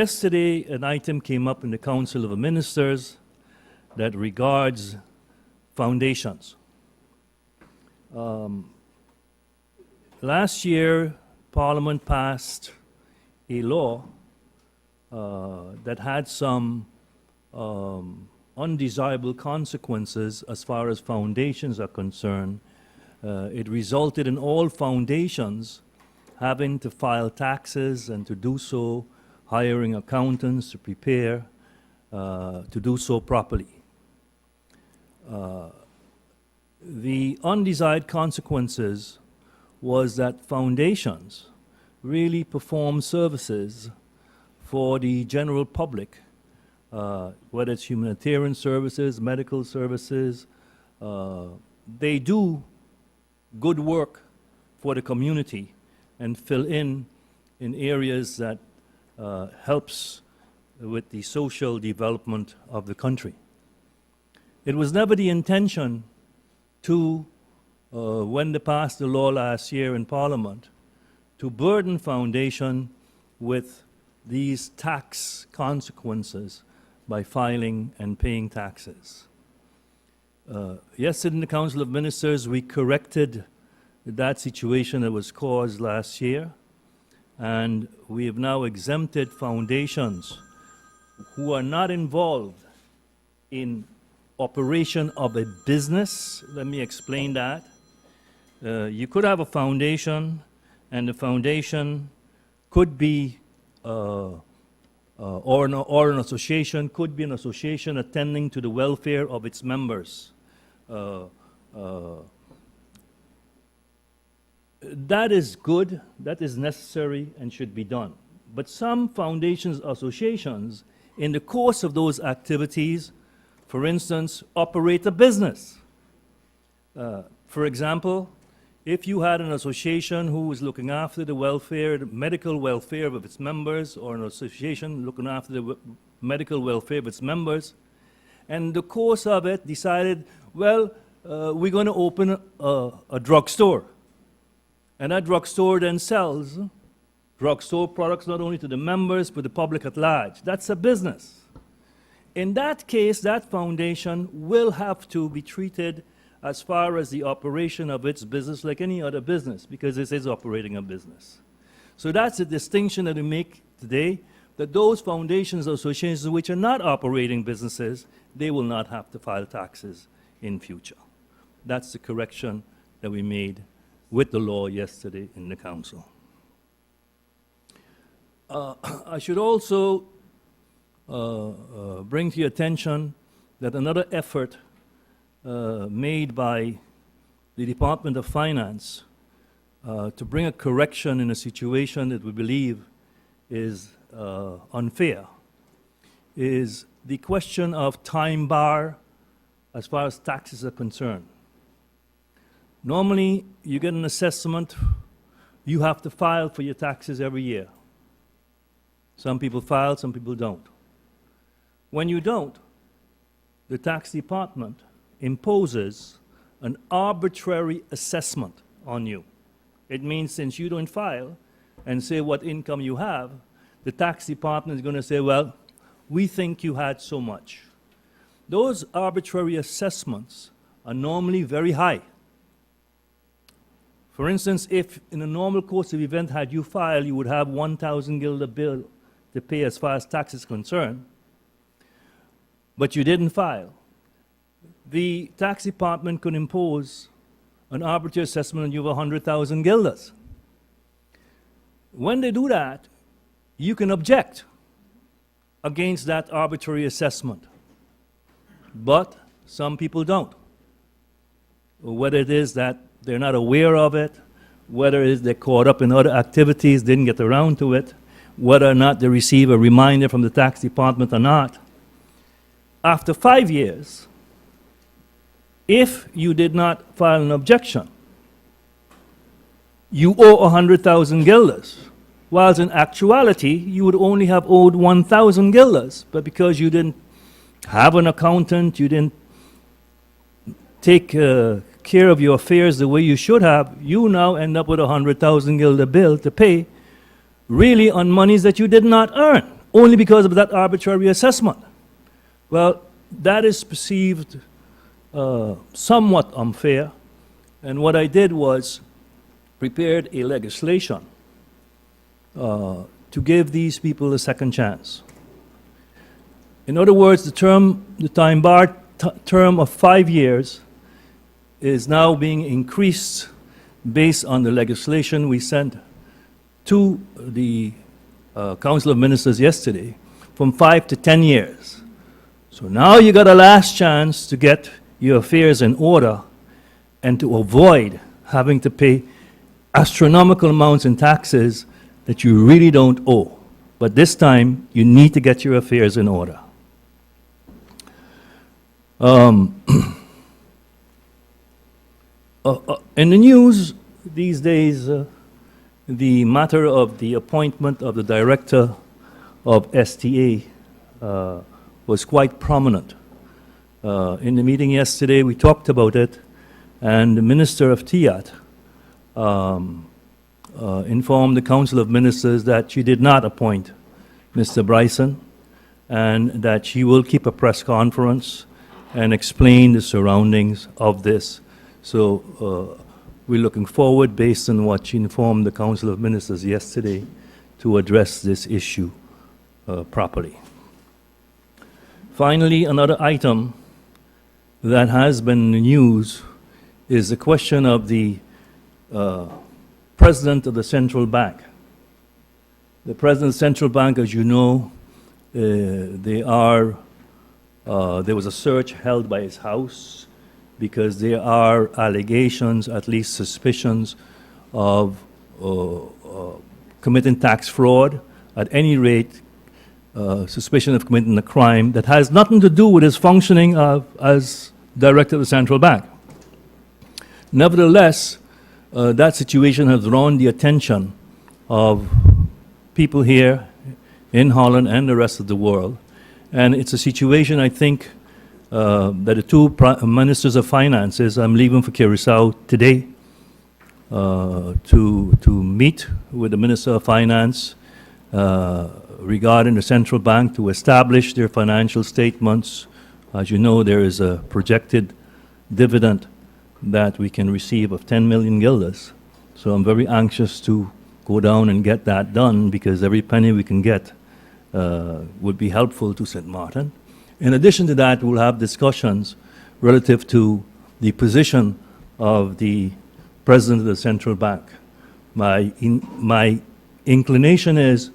Yesterday, an item came up in the Council of Ministers that regards foundations. Last year, Parliament passed a law that had some undesirable consequences as far as foundations are concerned. It resulted in all foundations having to file taxes, and to do so, hiring accountants to prepare, to do so properly. The undesired consequences was that foundations really perform services for the general public, whether it's humanitarian services, medical services. They do good work for the community and fill in areas that helps with the social development of the country. It was never the intention to, when they passed the law last year in Parliament, to burden foundation with these tax consequences by filing and paying taxes. Yesterday in the Council of Ministers, we corrected that situation that was caused last year, and we have now exempted foundations who are not involved in operation of a business. Let me explain that. You could have a foundation, and the foundation could be, or an association, could be an association attending to the welfare of its members. That is good, that is necessary and should be done. But some foundations, associations, in the course of those activities, for instance, operate a business. For example, if you had an association who was looking after the welfare, the medical welfare of its members, or an association looking after the medical welfare of its members, and in the course of it decided, well, we're going to open a drugstore. And that drugstore then sells drugstore products not only to the members, but the public at large. That's a business. In that case, that foundation will have to be treated as far as the operation of its business like any other business, because it is operating a business. So that's a distinction that we make today, that those foundations or associations which are not operating businesses, they will not have to file taxes in future. That's the correction that we made with the law yesterday in the Council. I should also bring to your attention that another effort made by the Department of Finance to bring a correction in a situation that we believe is unfair is the question of time bar as far as taxes are concerned. Normally, you get an assessment, you have to file for your taxes every year. Some people file, some people don't. When you don't, the tax department imposes an arbitrary assessment on you. It means since you don't file and say what income you have, the tax department is going to say, well, we think you had so much. Those arbitrary assessments are normally very high. For instance, if in a normal course of event, had you filed, you would have 1,000 guilder bill to pay as far as tax is concerned, but you didn't file. The tax department could impose an arbitrary assessment on you of 100,000 guilders. When they do that, you can object against that arbitrary assessment. But some people don't. Whether it is that they're not aware of it, whether it is they're caught up in other activities, didn't get around to it, whether or not they receive a reminder from the tax department or not. After 5 years, if you did not file an objection, you owe 100,000 guilders, whilst in actuality, you would only have owed 1,000 guilders, but because you didn't have an accountant, you didn't take care of your affairs the way you should have, you now end up with a 100,000 guilder bill to pay, really on monies that you did not earn. only because of that arbitrary assessment. Well, that is perceived somewhat unfair, and what I did was prepared a legislation to give these people a second chance. In other words, the time bar term of 5 years is now being increased based on the legislation we sent to the Council of Ministers yesterday, from 5 to 10 years. So now you got a last chance to get your affairs in order and to avoid having to pay astronomical amounts in taxes that you really don't owe. But this time, you need to get your affairs in order. In the news these days, the matter of the appointment of the director of STA was quite prominent. In the meeting yesterday, we talked about it, and the Minister of TIAT informed the Council of Ministers that she did not appoint Mr. Bryson, and that she will keep a press conference and explain the surroundings of this. So we're looking forward, based on what she informed the Council of Ministers yesterday, to address this issue properly. Finally, another item that has been in the news is the question of the President of the Central Bank. The President of the Central Bank, as you know, there was a search held by his house because there are allegations, at least suspicions, of committing tax fraud, at any rate, suspicion of committing a crime that has nothing to do with his functioning as Director of the Central Bank. Nevertheless, that situation has drawn the attention of people here in Holland and the rest of the world. And it's a situation, I think, that the two ministers of finances, I'm leaving for Curacao today to meet with the Minister of Finance regarding the central bank to establish their financial statements. As you know, there is a projected dividend that we can receive of 10 million guilders. So I'm very anxious to go down and get that done, because every penny we can get would be helpful to St. Martin. In addition to that, we'll have discussions relative to the position of the President of the Central Bank. My inclination is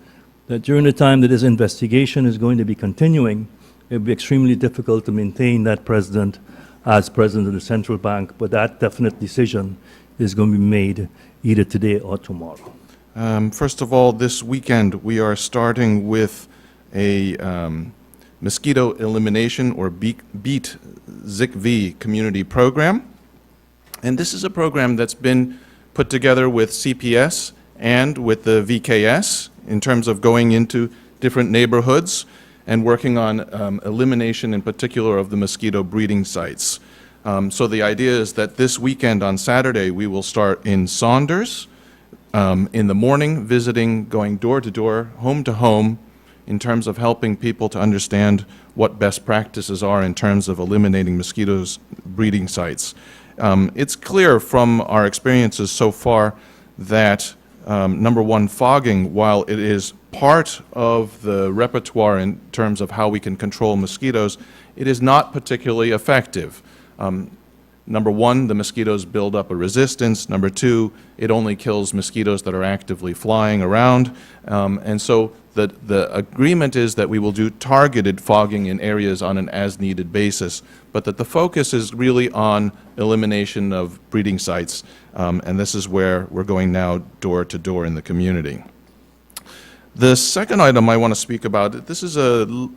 that during the time that this investigation is going to be continuing, it will be extremely difficult to maintain that president as President of the Central Bank, but that definite decision is going to be made either today or tomorrow. First of all, this weekend we are starting with a mosquito elimination or Beat ZICV community program. And this is a program that's been put together with CPS and with the VKS in terms of going into different neighborhoods and working on elimination in particular of the mosquito breeding sites. So the idea is that this weekend on Saturday we will start in Saunders in the morning, visiting, going door to door, home to home, in terms of helping people to understand what best practices are in terms of eliminating mosquitoes breeding sites. It's clear from our experiences so far that number one, fogging, while it is part of the repertoire in terms of how we can control mosquitoes, it is not particularly effective. Number one, the mosquitoes build up a resistance. Number two, it only kills mosquitoes that are actively flying around. And so the agreement is that we will do targeted fogging in areas on an as-needed basis, but that the focus is really on elimination of breeding sites. And this is where we're going now door to door in the community. The second item I want to speak about, this is an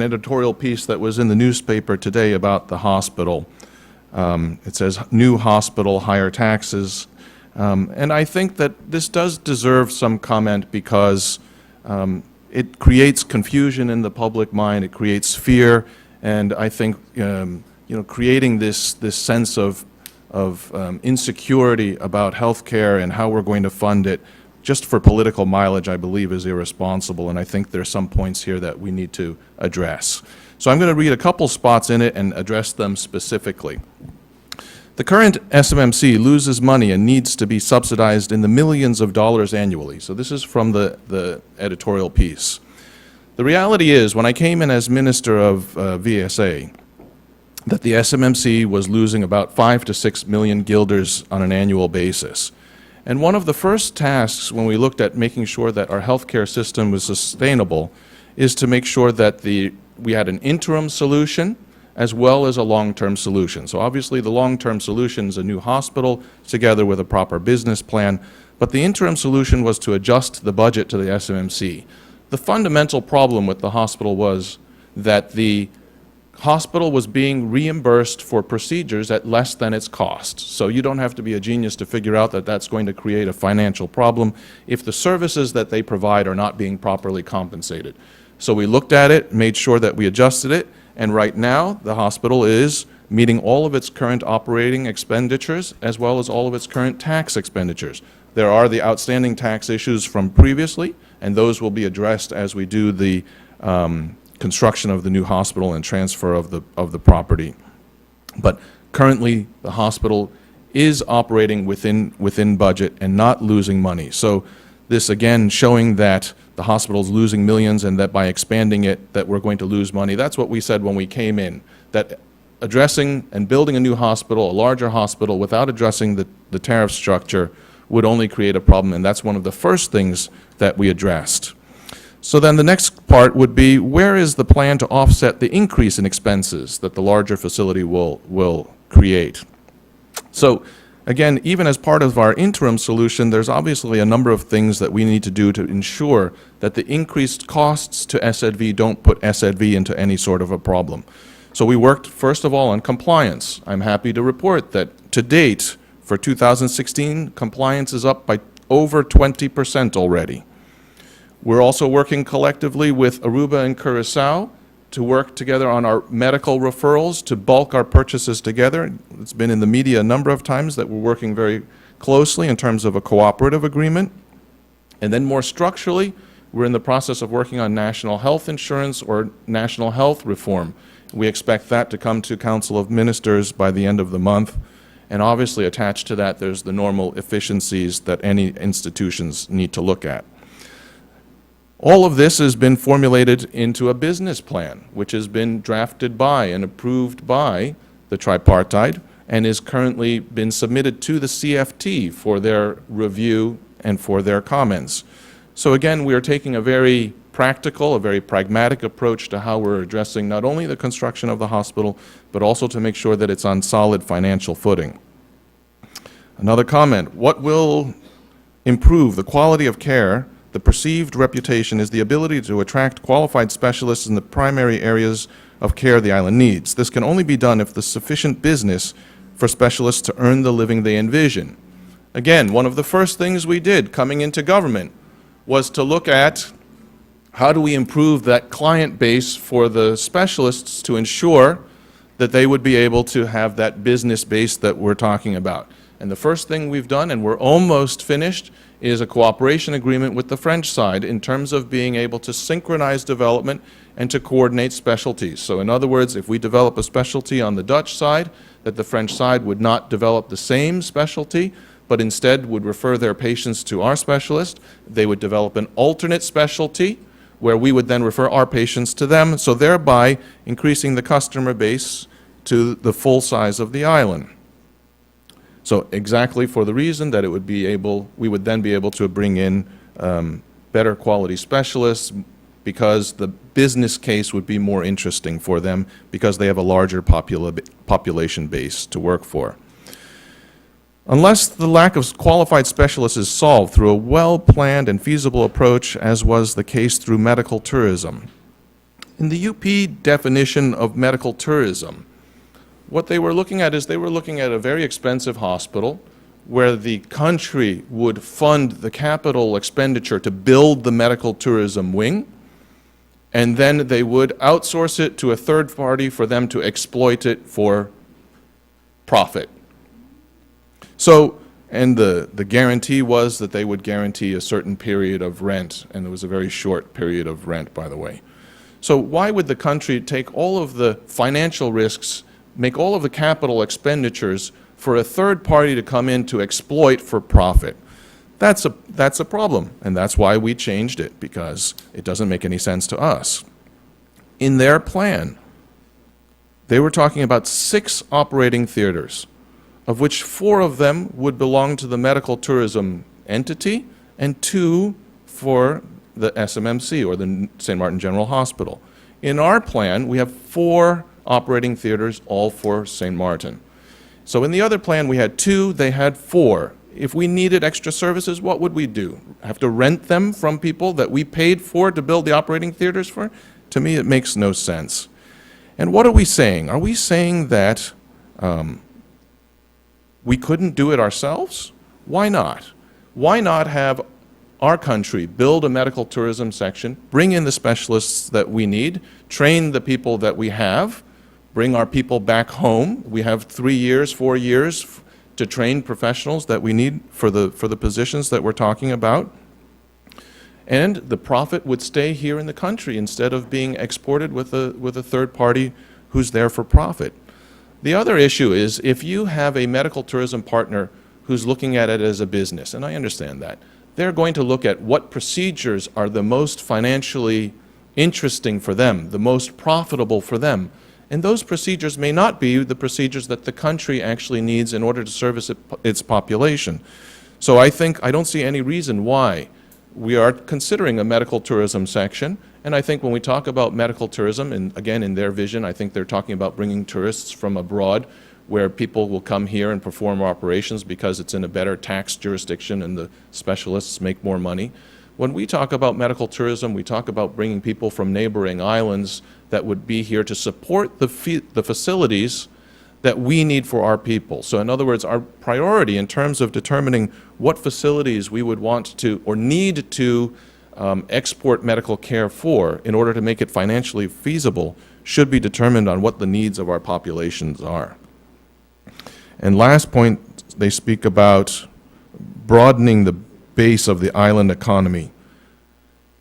editorial piece that was in the newspaper today about the hospital. It says, new hospital, higher taxes. And I think that this does deserve some comment because it creates confusion in the public mind, it creates fear, and I think creating this sense of insecurity about health care and how we're going to fund it just for political mileage, I believe is irresponsible, and I think there's some points here that we need to address. So I'm going to read a couple spots in it and address them specifically. The current SMMC loses money and needs to be subsidized in the millions of dollars annually. So this is from the editorial piece. The reality is, when I came in as Minister of VSA, that the SMMC was losing about 5 to 6 million guilders on an annual basis. And one of the first tasks when we looked at making sure that our healthcare system was sustainable is to make sure that we had an interim solution as well as a long-term solution. So obviously the long-term solution is a new hospital together with a proper business plan, but the interim solution was to adjust the budget to the SMMC. The fundamental problem with the hospital was that the hospital was being reimbursed for procedures at less than its cost. So you don't have to be a genius to figure out that that's going to create a financial problem if the services that they provide are not being properly compensated. So we looked at it, made sure that we adjusted it, and right now the hospital is meeting all of its current operating expenditures as well as all of its current tax expenditures. There are the outstanding tax issues from previously, and those will be addressed as we do the construction of the new hospital and transfer of the property. But currently, the hospital is operating within budget and not losing money. So this again showing that the hospital is losing millions and that by expanding it that we're going to lose money. That's what we said when we came in, that addressing and building a new hospital, a larger hospital, without addressing the tariff structure would only create a problem, and that's one of the first things that we addressed. So then the next part would be, where is the plan to offset the increase in expenses that the larger facility will create? So again, even as part of our interim solution, there's obviously a number of things that we need to do to ensure that the increased costs to SZV don't put SZV into any sort of a problem. So we worked, first of all, on compliance. I'm happy to report that to date, for 2016, compliance is up by over 20% already. We're also working collectively with Aruba and Curaçao to work together on our medical referrals, to bulk our purchases together. It's been in the media a number of times that we're working very closely in terms of a cooperative agreement. And then more structurally, we're in the process of working on national health insurance or national health reform. We expect that to come to Council of Ministers by the end of the month. And obviously attached to that, there's the normal efficiencies that any institutions need to look at. All of this has been formulated into a business plan, which has been drafted by and approved by the tripartite and is currently been submitted to the CFT for their review and for their comments. So again, we are taking a very practical, a very pragmatic approach to how we're addressing not only the construction of the hospital, but also to make sure that it's on solid financial footing. Another comment, what will improve the quality of care? The perceived reputation is the ability to attract qualified specialists in the primary areas of care the island needs. This can only be done if there's sufficient business for specialists to earn the living they envision. Again, one of the first things we did coming into government was to look at how do we improve that client base for the specialists to ensure that they would be able to have that business base that we're talking about. And the first thing we've done, and we're almost finished, is a cooperation agreement with the French side in terms of being able to synchronize development and to coordinate specialties. So in other words, if we develop a specialty on the Dutch side, that the French side would not develop the same specialty, but instead would refer their patients to our specialist. They would develop an alternate specialty where we would then refer our patients to them, so thereby increasing the customer base to the full size of the island. So exactly for the reason that it would be able, we would then be able to bring in better quality specialists because the business case would be more interesting for them because they have a larger population base to work for. Unless the lack of qualified specialists is solved through a well-planned and feasible approach, as was the case through medical tourism. In the UP definition of medical tourism, what they were looking at is they were looking at a very expensive hospital where the country would fund the capital expenditure to build the medical tourism wing, and then they would outsource it to a third party for them to exploit it for profit. So And the guarantee was that they would guarantee a certain period of rent, and it was a very short period of rent, by the way. So why would the country take all of the financial risks, make all of the capital expenditures for a third party to come in to exploit for profit? That's a problem, and that's why we changed it, because it doesn't make any sense to us. In their plan, they were talking about 6 operating theaters, of which 4 of them would belong to the medical tourism entity and 2 for the SMMC, or the St. Martin General Hospital. In our plan, we have 4 operating theaters, all for St. Martin. So in the other plan, we had 2, they had 4. If we needed extra services, what would we do? Have to rent them from people that we paid for to build the operating theaters for? To me, it makes no sense. And what are we saying? Are we saying that we couldn't do it ourselves? Why not? Why not have our country build a medical tourism section, bring in the specialists that we need, train the people that we have, bring our people back home? We have 3 years, 4 years to train professionals that we need for the positions that we're talking about. And the profit would stay here in the country instead of being exported with a third party who's there for profit. The other issue is if you have a medical tourism partner who's looking at it as a business, and I understand that, they're going to look at what procedures are the most financially interesting for them, the most profitable for them. And those procedures may not be the procedures that the country actually needs in order to service its population. So I don't see any reason why we are considering a medical tourism section. And I think when we talk about medical tourism, and again, in their vision, I think they're talking about bringing tourists from abroad, where people will come here and perform operations because it's in a better tax jurisdiction and the specialists make more money. When we talk about medical tourism, we talk about bringing people from neighboring islands that would be here to support the facilities that we need for our people. So in other words, our priority in terms of determining what facilities we would want to or need to export medical care for in order to make it financially feasible should be determined on what the needs of our populations are. And last point, they speak about broadening the base of the island economy.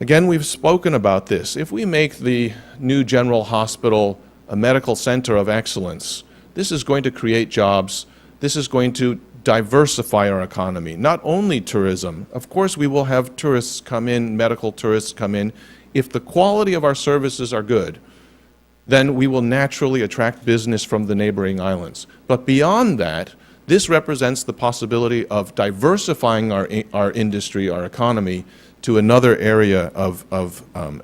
Again, we've spoken about this. If we make the new General Hospital a medical center of excellence, this is going to create jobs. This is going to diversify our economy, not only tourism. Of course, we will have tourists come in, medical tourists come in. If the quality of our services are good, then we will naturally attract business from the neighboring islands. But beyond that, this represents the possibility of diversifying our industry, our economy, to another area of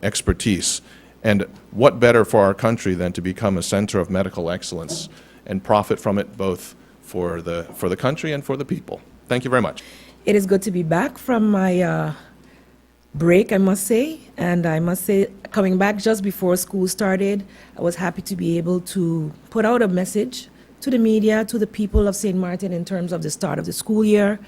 expertise. And what better for our country than to become a center of medical excellence and profit from it both for the country and for the people. Thank you very much. It is good to be back from my break, I must say. And I must say, coming back just before school started, I was happy to be able to put out a message to the media, to the people of St. Martin in terms of the start of the school year.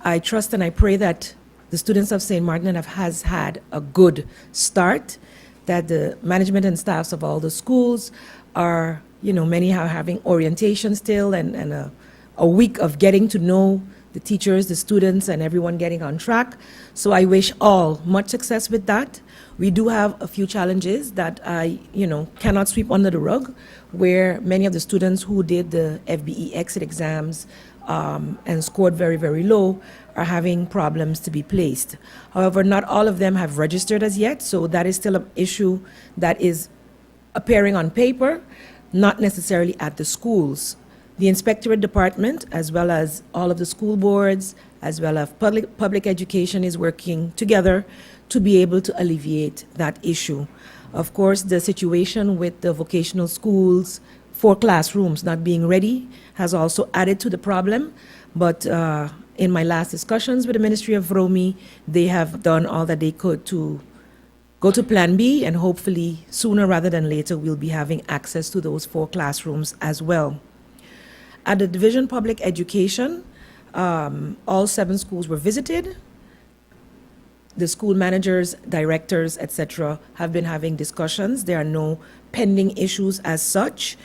I trust and I pray that the students of St. Martin has had a good start, that the management and staffs of all the schools are, many are having orientation still and a week of getting to know the teachers, the students, and everyone getting on track. So I wish all much success with that. We do have a few challenges that I, cannot sweep under the rug, where many of the students who did the FBE exit exams and scored very, very low are having problems to be placed. However, not all of them have registered as yet, so that is still an issue that is appearing on paper, not necessarily at the schools. The inspectorate department, as well as all of the school boards, as well as public education, is working together to be able to alleviate that issue. Of course, the situation with the vocational schools, 4 classrooms not being ready, has also added to the problem. But in my last discussions with the Ministry of Romi, they have done all that they could to go to Plan B, and hopefully sooner rather than later we'll be having access to those 4 classrooms as well. At the Division Public Education, all 7 schools were visited. The school managers, directors, etc. have been having discussions. There are no pending issues as such.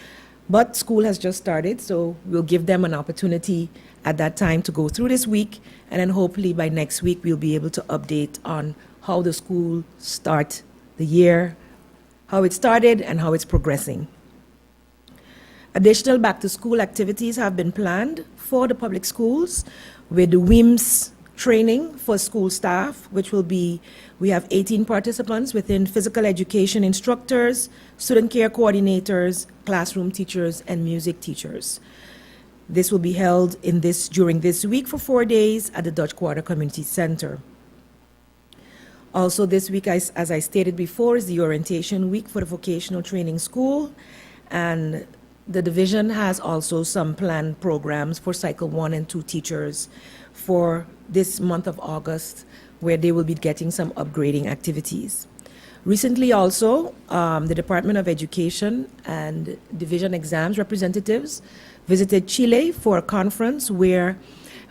But school has just started, so we'll give them an opportunity at that time to go through this week, and then hopefully by next week we'll be able to update on how the school start the year, how it started, and how it's progressing. Additional back-to-school activities have been planned for the public schools with the WIMS training for school staff, which will be, we have 18 participants within physical education instructors, student care coordinators, classroom teachers, and music teachers. This will be held during this week for 4 days at the Dutch Quarter Community Center. Also this week, as I stated before, is the orientation week for the vocational training school, and the division has also some planned programs for Cycle 1 and 2 teachers for this month of August, where they will be getting some upgrading activities. Recently also, the Department of Education and division exams representatives visited Chile for a conference where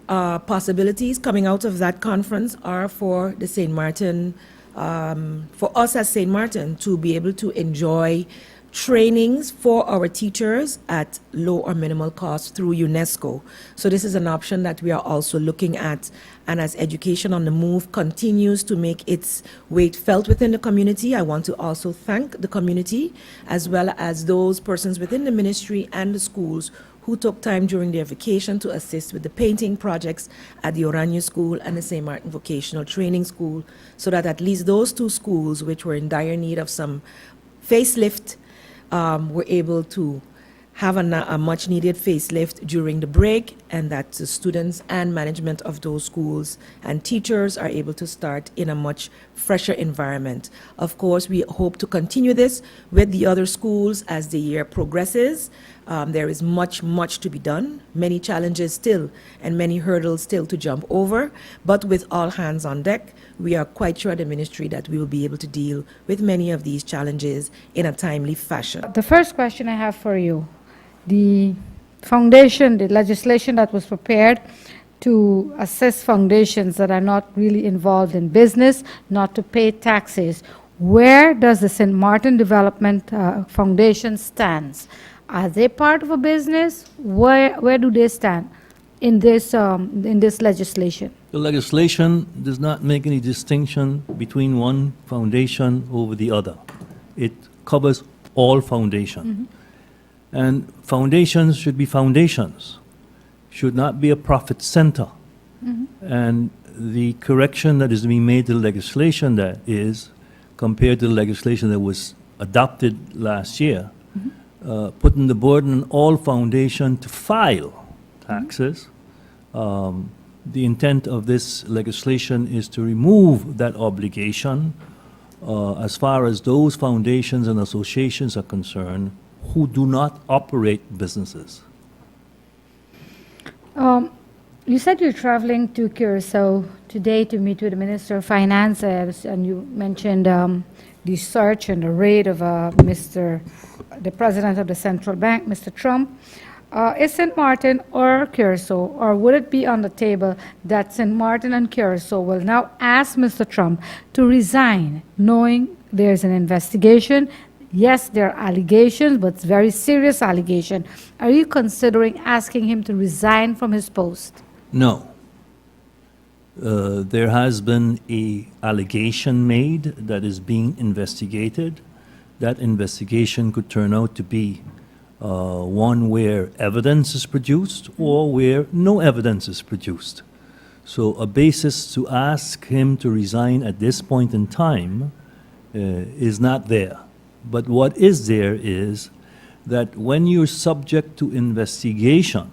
possibilities coming out of that conference are for the St. Martin, for us as St. Martin to be able to enjoy trainings for our teachers at low or minimal cost through UNESCO. So this is an option that we are also looking at, and as Education on the Move continues to make its weight felt within the community, I want to also thank the community as well as those persons within the ministry and the schools who took time during their vacation to assist with the painting projects at the Oranyo School and the St. Martin Vocational Training School, so that at least those two schools, which were in dire need of some facelift, were able to have a much-needed facelift during the break, and that the students and management of those schools and teachers are able to start in a much fresher environment. Of course, we hope to continue this with the other schools as the year progresses. There is much to be done, many challenges still, and many hurdles still to jump over, but with all hands on deck, we are quite sure at the ministry that we will be able to deal with many of these challenges in a timely fashion. The first question I have for you, the foundation, the legislation that was prepared to assess foundations that are not really involved in business, not to pay taxes, where does the St. Martin Development Foundation stand? Are they part of a business? Where do they stand in this legislation? The legislation does not make any distinction between one foundation over the other. It covers all foundations. And foundations should be foundations, should not be a profit center. And the correction that is being made to the legislation that is, compared to the legislation that was adopted last year, putting the burden on all foundation to file taxes. The intent of this legislation is to remove that obligation as far as those foundations and associations are concerned who do not operate businesses. You said you're traveling to Curacao today to meet with the Minister of Finance, and you mentioned the search and the raid of the President of the Central Bank, Mr. Trump. Is St. Martin or Curacao, or would it be on the table that St. Martin and Curacao will now ask Mr. Trump to resign, knowing there's an investigation? Yes, there are allegations, but it's very serious allegation. Are you considering asking him to resign from his post? No. There has been an allegation made that is being investigated. That investigation could turn out to be one where evidence is produced or where no evidence is produced. So a basis to ask him to resign at this point in time is not there. But what is there is that when you're subject to investigation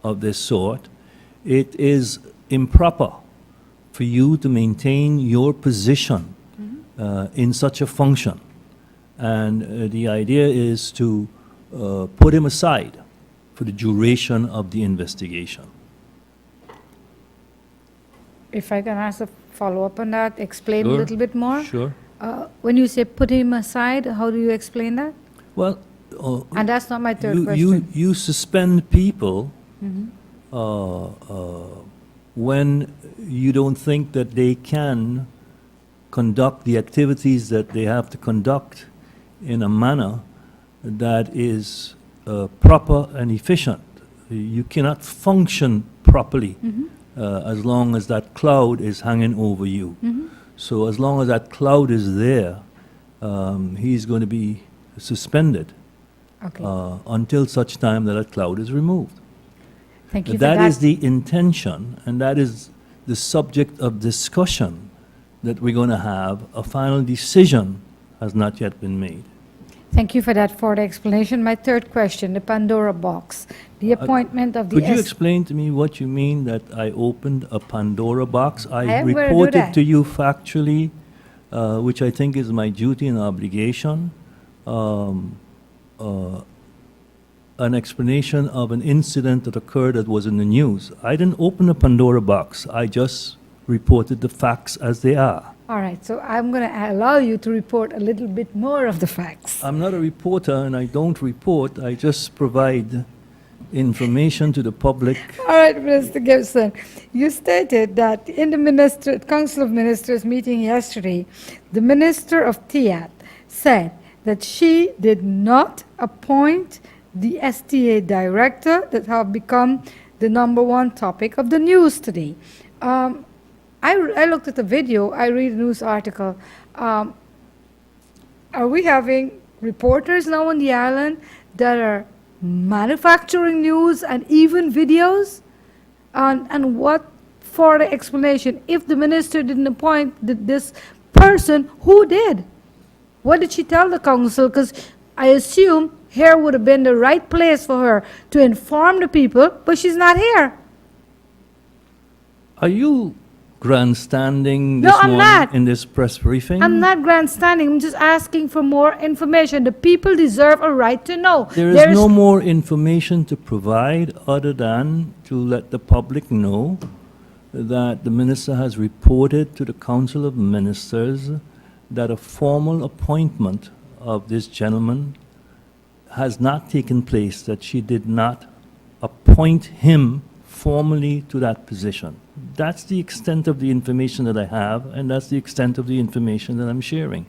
of this sort, it is improper for you to maintain your position in such a function. And the idea is to put him aside for the duration of the investigation. If I can ask a follow-up on that, explain a Sure. little bit more. Sure. When you say put him aside, how do you explain that? Well, And that's not my third question. you suspend people when you don't think that they can conduct the activities that they have to conduct in a manner that is proper and efficient. You cannot function properly as long as that cloud is hanging over you. So as long as that cloud is there, he's going to be suspended Okay, until such time that that cloud is removed. thank you for That that. is the intention, and that is the subject of discussion that we're going to have. A final decision has not yet been made. Thank you for that further explanation. My third question, the Pandora box, the appointment of the Could you explain to me what you mean that I opened a Pandora box? I am gonna do reported that. to you factually, which I think is my duty and obligation, an explanation of an incident that occurred that was in the news. I didn't open a Pandora box. I just reported the facts as they are. All right, so I'm going to allow you to report a little bit more of the facts. I'm not a reporter, and I don't report. I just provide information to the public. All right, Mr. Gibson, you stated that in the Council of Ministers meeting yesterday, the Minister of TIAT said that she did not appoint the STA director that have become the #1 topic of the news today. I looked at the video, I read a news article. Are we having reporters now on the island that are manufacturing news and even videos? And what for the explanation? If the minister didn't appoint this person, who did? What did she tell the council? Because I assume here would have been the right place for her to inform the people, but she's not here. Are you grandstanding No, this I'm morning not. in this press briefing? I'm not grandstanding, I'm just asking for more information. The people deserve a right to know. There is no more information to provide other than to let the public know that the minister has reported to the Council of Ministers that a formal appointment of this gentleman has not taken place, that she did not appoint him formally to that position. That's the extent of the information that I have, and that's the extent of the information that I'm sharing.